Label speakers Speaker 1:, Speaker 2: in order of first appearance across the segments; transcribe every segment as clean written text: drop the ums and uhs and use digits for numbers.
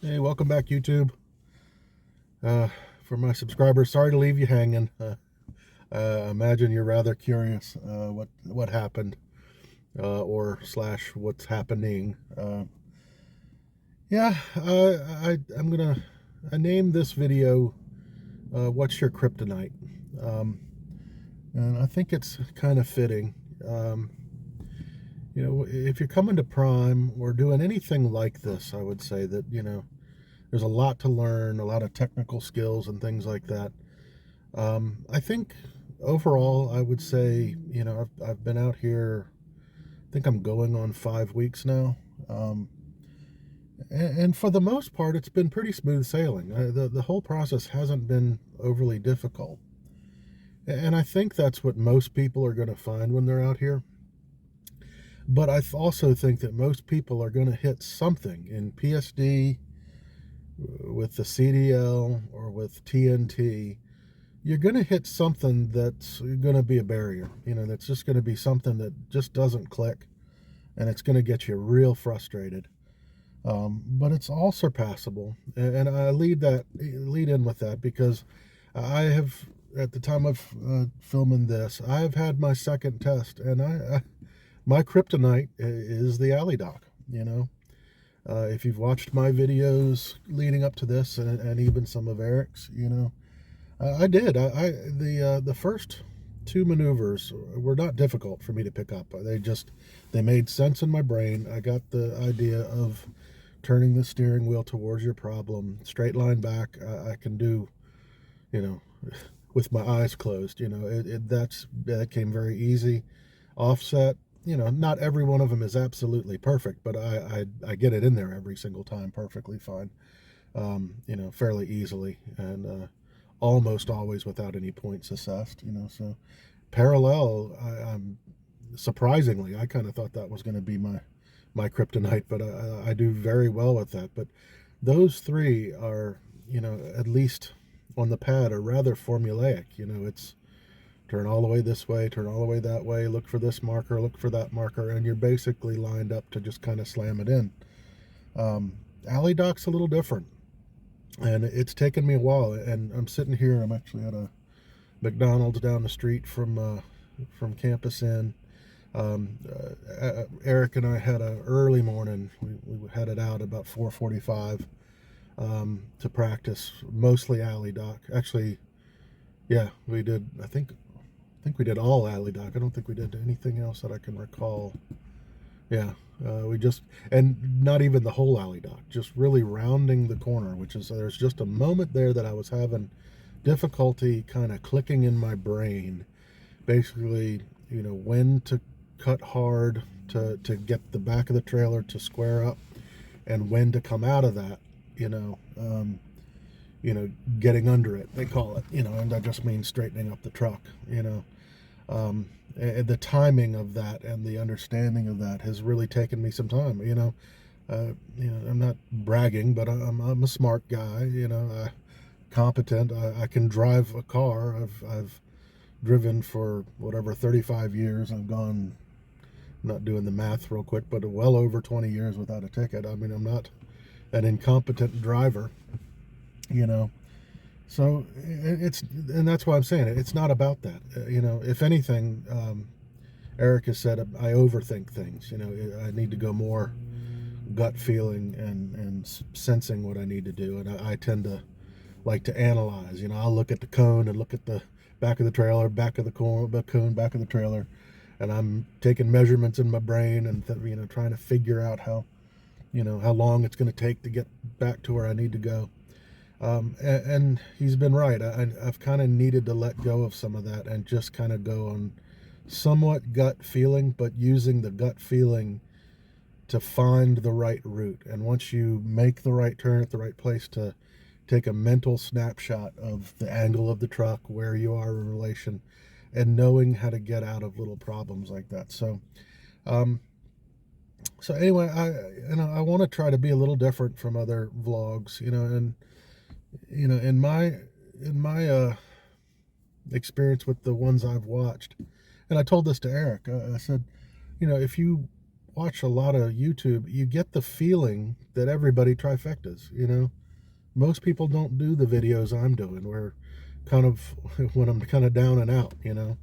Speaker 1: Hey, welcome back, YouTube. For my subscribers, sorry to leave you hanging. I imagine you're rather curious what happened, or slash what's happening. Yeah, I'm gonna name this video "What's Your Kryptonite?" Um, and I think it's kind of fitting. If you're coming to Prime or doing anything like this, I would say that there's a lot to learn, a lot of technical skills and things like that. I think overall, I would say, I've been out here, I think I'm going on 5 weeks now. And for the most part, it's been pretty smooth sailing. The whole process hasn't been overly difficult. And I think that's what most people are going to find when they're out here. But I also think that most people are going to hit something in PSD, with the CDL, or with TNT. You're going to hit something that's going to be a barrier. That's just going to be something that just doesn't click, and it's going to get you real frustrated. But it's all surpassable, and I lead in with that because I have, at the time of filming this, I have had my second test, and my kryptonite is the alley dock. If you've watched my videos leading up to this, and even some of Eric's, I did. The first two maneuvers were not difficult for me to pick up. They made sense in my brain. I got the idea of turning the steering wheel towards your problem, straight line back. I can do, with my eyes closed. That came very easy. Offset. Not every one of them is absolutely perfect, but I get it in there every single time perfectly fine. Fairly easily, and almost always without any points assessed. So parallel, I'm surprisingly, I kind of thought that was going to be my kryptonite, but I do very well with that. But those three are, at least on the pad, are rather formulaic. It's turn all the way this way, turn all the way that way, look for this marker, look for that marker, and you're basically lined up to just kind of slam it in. Alley dock's a little different, and it's taken me a while, and I'm sitting here, I'm actually at a McDonald's down the street from Campus Inn. Eric and I had an early morning. We headed out about 4:45 to practice, mostly alley dock. Actually, yeah, we did, I think we did all alley dock. I don't think we did anything else that I can recall. Yeah, and not even the whole alley dock, just really rounding the corner, there's just a moment there that I was having difficulty kind of clicking in my brain. Basically, when to cut hard to get the back of the trailer to square up, and when to come out of that, getting under it, they call it, and that just means straightening up the truck. The timing of that and the understanding of that has really taken me some time. I'm not bragging, but I'm a smart guy. Competent. I can drive a car. I've driven for whatever 35 years. I've gone, not doing the math real quick, but well over 20 years without a ticket. I mean, I'm not an incompetent driver. So and that's why I'm saying it. It's not about that. If anything, Eric has said I overthink things. I need to go more gut feeling and sensing what I need to do. And I tend to like to analyze. I'll look at the cone and look at the back of the trailer, back of the cone, back of the trailer, and I'm taking measurements in my brain and trying to figure out how long it's going to take to get back to where I need to go. And he's been right. I've kind of needed to let go of some of that and just kind of go on somewhat gut feeling, but using the gut feeling to find the right route. And once you make the right turn at the right place, to take a mental snapshot of the angle of the truck, where you are in relation, and knowing how to get out of little problems like that. So anyway, I want to try to be a little different from other vlogs, and in my experience with the ones I've watched, and I told this to Eric, I said, if you watch a lot of YouTube, you get the feeling that everybody trifectas, you know. Most people don't do the videos I'm doing where kind of when I'm kind of down and out, you know.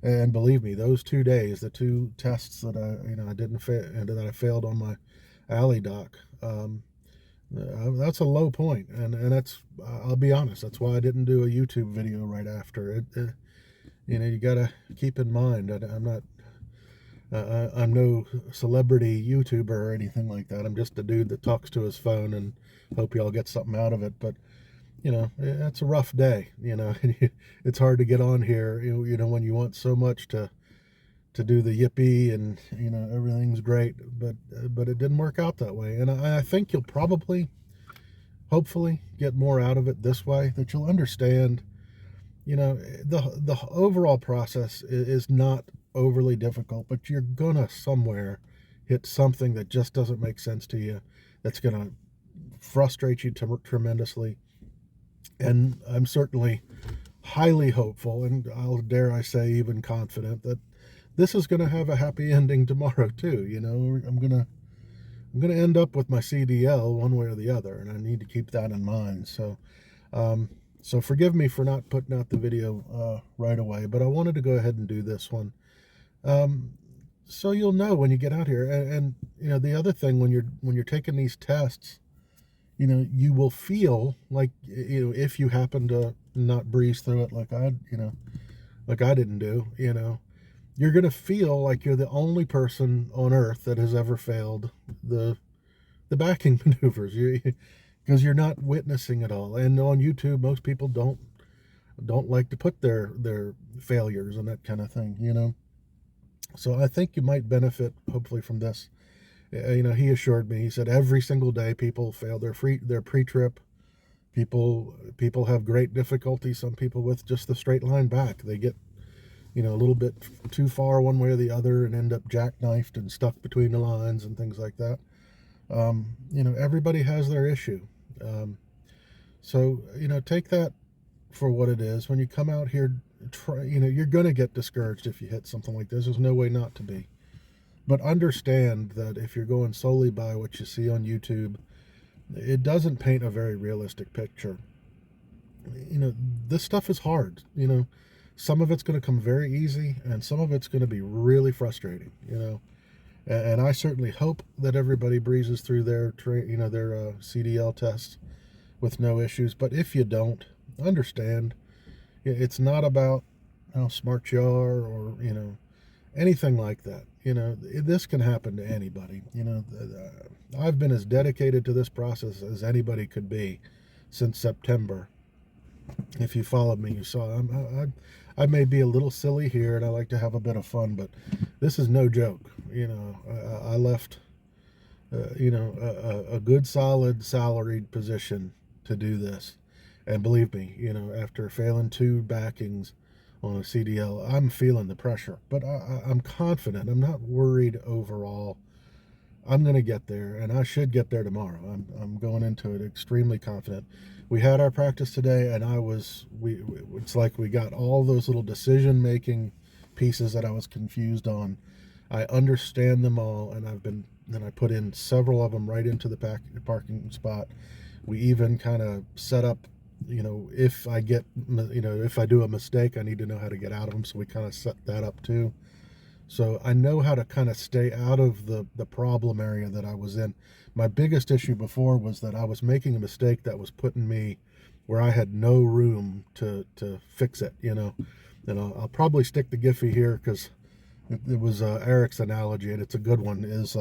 Speaker 1: And believe me, those 2 days, the two tests that I didn't that I failed on my alley doc, that's a low point, and that's, I'll be honest, that's why I didn't do a YouTube video right after it. You gotta keep in mind that I'm no celebrity YouTuber or anything like that. I'm just a dude that talks to his phone, and hope y'all get something out of it. But that's a rough day. It's hard to get on here. When you want so much to do the yippee, and everything's great, but it didn't work out that way. And I think you'll probably, hopefully, get more out of it this way. That you'll understand. The overall process is not overly difficult, but you're gonna somewhere hit something that just doesn't make sense to you, that's gonna frustrate you tremendously. And I'm certainly highly hopeful, and I'll dare I say even confident, that this is gonna have a happy ending tomorrow too. I'm gonna end up with my CDL one way or the other, and I need to keep that in mind. So forgive me for not putting out the video right away, but I wanted to go ahead and do this one. So you'll know when you get out here. And the other thing, when you're taking these tests, you will feel like, if you happen to not breeze through it like I didn't do, you're going to feel like you're the only person on earth that has ever failed the backing maneuvers. Because you're not witnessing it all. And on YouTube, most people don't like to put their failures and that kind of thing, So I think you might benefit, hopefully, from this. He assured me, he said every single day people fail their pre-trip. People have great difficulty. Some people with just the straight line back, they get a little bit too far one way or the other and end up jackknifed and stuck between the lines and things like that. Everybody has their issue. So take that for what it is. When you come out here, you're going to get discouraged if you hit something like this. There's no way not to be. But understand that if you're going solely by what you see on YouTube, it doesn't paint a very realistic picture. This stuff is hard. Some of it's going to come very easy, and some of it's going to be really frustrating. And I certainly hope that everybody breezes through their CDL tests with no issues. But if you don't, understand, it's not about how smart you are, or anything like that. This can happen to anybody. I've been as dedicated to this process as anybody could be since September. If you followed me, you saw I may be a little silly here, and I like to have a bit of fun, but this is no joke. I left a good solid salaried position to do this, and believe me, after failing 2 backings on a CDL, I'm feeling the pressure, but I'm confident. I'm not worried overall. I'm going to get there, and I should get there tomorrow. I'm going into it extremely confident. We had our practice today, and it's like we got all those little decision-making pieces that I was confused on. I understand them all, and I put in several of them right into the parking spot. We even kind of set up, if I do a mistake, I need to know how to get out of them. So we kind of set that up too. So I know how to kind of stay out of the problem area that I was in. My biggest issue before was that I was making a mistake that was putting me where I had no room to fix it, And I'll probably stick the Giphy here, because it was Eric's analogy, and it's a good one, is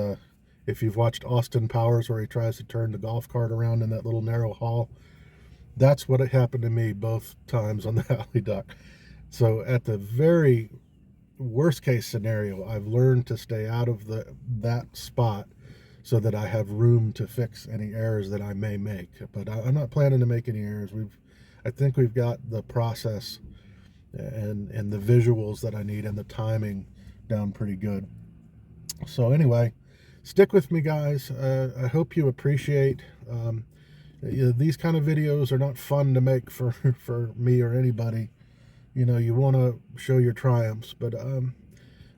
Speaker 1: if you've watched Austin Powers, where he tries to turn the golf cart around in that little narrow hall. That's what happened to me both times on the alley dock. So at the very worst case scenario, I've learned to stay out of that spot so that I have room to fix any errors that I may make. But I'm not planning to make any errors. I think we've got the process and the visuals that I need and the timing down pretty good. So anyway, stick with me, guys. I hope you appreciate these kind of videos are not fun to make for me or anybody. You want to show your triumphs, but I'm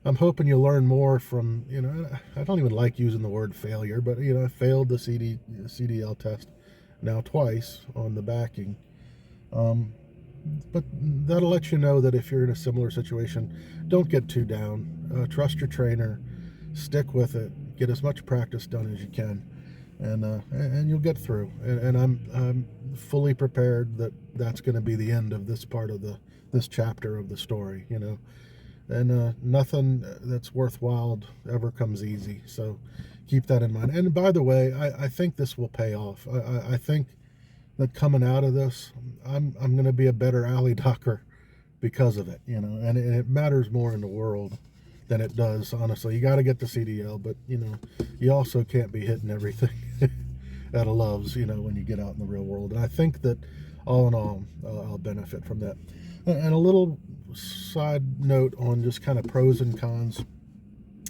Speaker 1: I'm hoping you learn more from, I don't even like using the word failure, but, I failed the CDL test now twice on the backing. But that'll let you know that if you're in a similar situation, don't get too down. Trust your trainer, stick with it, get as much practice done as you can, and you'll get through. And I'm fully prepared that that's going to be the end of this part of this chapter of the story. And nothing that's worthwhile ever comes easy. So keep that in mind. And by the way, I think this will pay off. I think that coming out of this, I'm going to be a better alley docker because of it, and it matters more in the world than it does, honestly. You got to get the CDL, but, you also can't be hitting everything at a loves, when you get out in the real world. And I think that all in all, I'll benefit from that. And a little side note on just kind of pros and cons.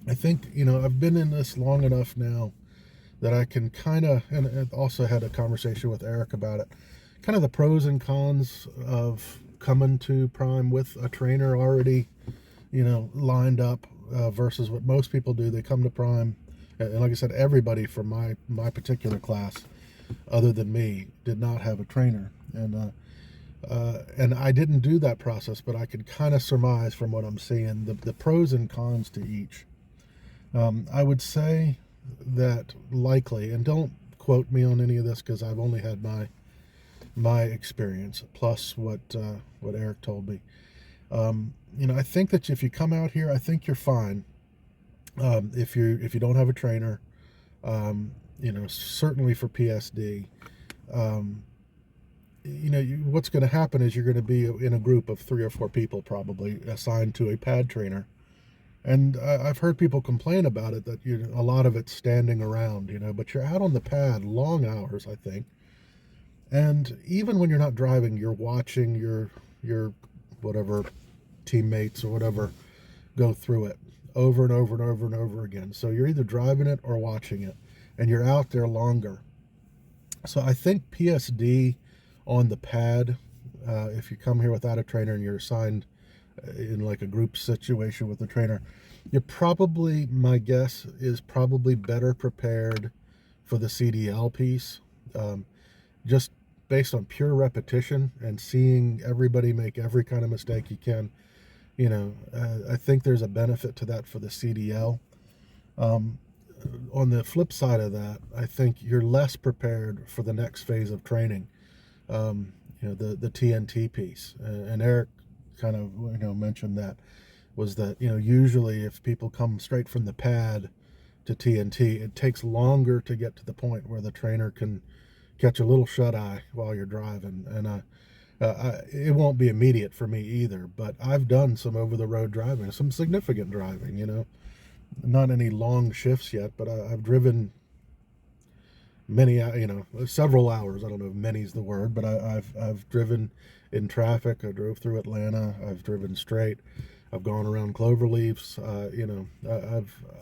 Speaker 1: I think, I've been in this long enough now that I can kind of, and I also had a conversation with Eric about it, kind of the pros and cons of coming to Prime with a trainer already, lined up versus what most people do. They come to Prime, and like I said, everybody from my particular class, other than me, did not have a trainer. And I didn't do that process, but I could kind of surmise from what I'm seeing the pros and cons to each. I would say that likely, and don't quote me on any of this because I've only had my experience plus what Eric told me. I think that if you come out here, I think you're fine. If you don't have a trainer, certainly for PSD. What's going to happen is you're going to be in a group of 3 or 4 people probably assigned to a pad trainer. And I've heard people complain about it, that a lot of it's standing around, but you're out on the pad long hours, I think. And even when you're not driving, you're watching your whatever teammates or whatever go through it over and over and over and over again. So you're either driving it or watching it, and you're out there longer. So I think PSD on the pad, if you come here without a trainer and you're assigned in like a group situation with a trainer, you're probably, my guess is probably better prepared for the CDL piece, just based on pure repetition and seeing everybody make every kind of mistake you can. I think there's a benefit to that for the CDL. On the flip side of that, I think you're less prepared for the next phase of training, the TNT piece. And Eric kind of mentioned that was that usually if people come straight from the pad to TNT, it takes longer to get to the point where the trainer can catch a little shut eye while you're driving. And it won't be immediate for me either, but I've done some over the road driving, some significant driving, not any long shifts yet, but I've driven many, several hours. I don't know if many's the word, but I've driven in traffic. I drove through Atlanta. I've driven straight. I've gone around cloverleafs.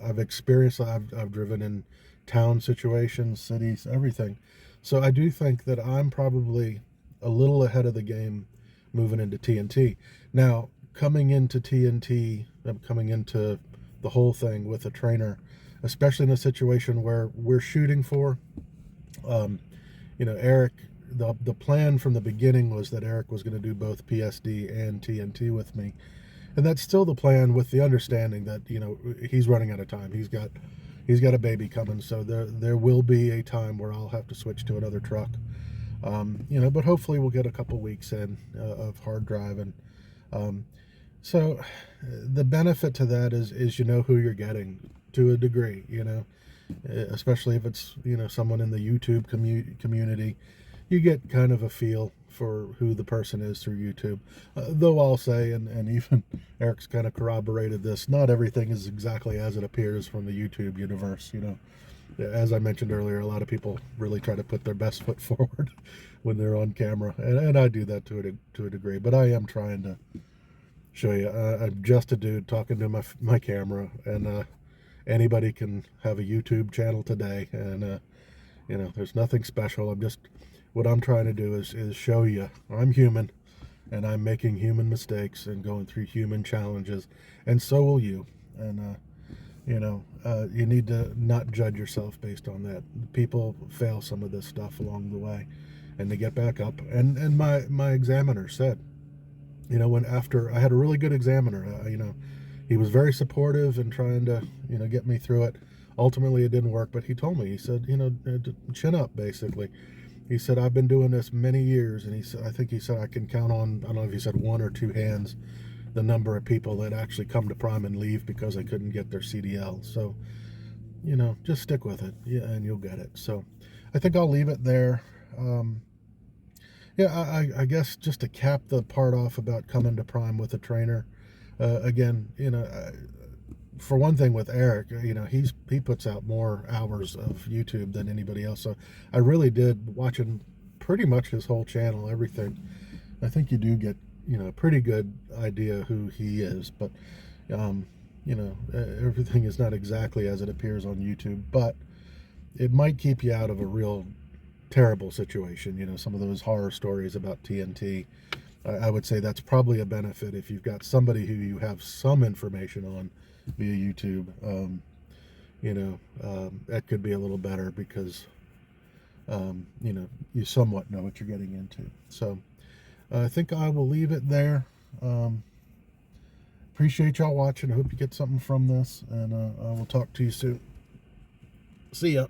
Speaker 1: I've experienced. I've driven in town situations, cities, everything. So I do think that I'm probably a little ahead of the game moving into TNT. Now, coming into TNT, coming into the whole thing with a trainer, especially in a situation where we're shooting for, Eric, the plan from the beginning was that Eric was going to do both PSD and TNT with me. And that's still the plan, with the understanding that, he's running out of time. He's got a baby coming, so there will be a time where I'll have to switch to another truck. But hopefully we'll get a couple weeks in of hard driving. So the benefit to that is who you're getting to a degree, especially if it's, someone in the YouTube community. You get kind of a feel for who the person is through YouTube. Though I'll say, and even Eric's kind of corroborated this, not everything is exactly as it appears from the YouTube universe. As I mentioned earlier, a lot of people really try to put their best foot forward when they're on camera, and I do that to a degree. But I am trying to show you, I'm just a dude talking to my camera, and anybody can have a YouTube channel today, and there's nothing special. What I'm trying to do is show you I'm human, and I'm making human mistakes and going through human challenges, and so will you. And you need to not judge yourself based on that. People fail some of this stuff along the way, and they get back up. And my examiner said, when after I had a really good examiner, he was very supportive and trying to get me through it. Ultimately, it didn't work, but he told me, he said, chin up, basically. He said, I've been doing this many years, and I think he said I can count on, I don't know if he said one or two hands, the number of people that actually come to Prime and leave because they couldn't get their CDL. So, just stick with it, yeah, and you'll get it. So, I think I'll leave it there. I guess just to cap the part off about coming to Prime with a trainer, again, for one thing with Eric, he puts out more hours of YouTube than anybody else. So I really did, watching pretty much his whole channel, everything. I think you do get a pretty good idea who he is, but everything is not exactly as it appears on YouTube, but it might keep you out of a real terrible situation. Some of those horror stories about TNT. I would say that's probably a benefit if you've got somebody who you have some information on via YouTube. That could be a little better because you somewhat know what you're getting into. So I think I will leave it there. Appreciate y'all watching. I hope you get something from this, and I will talk to you soon. See ya.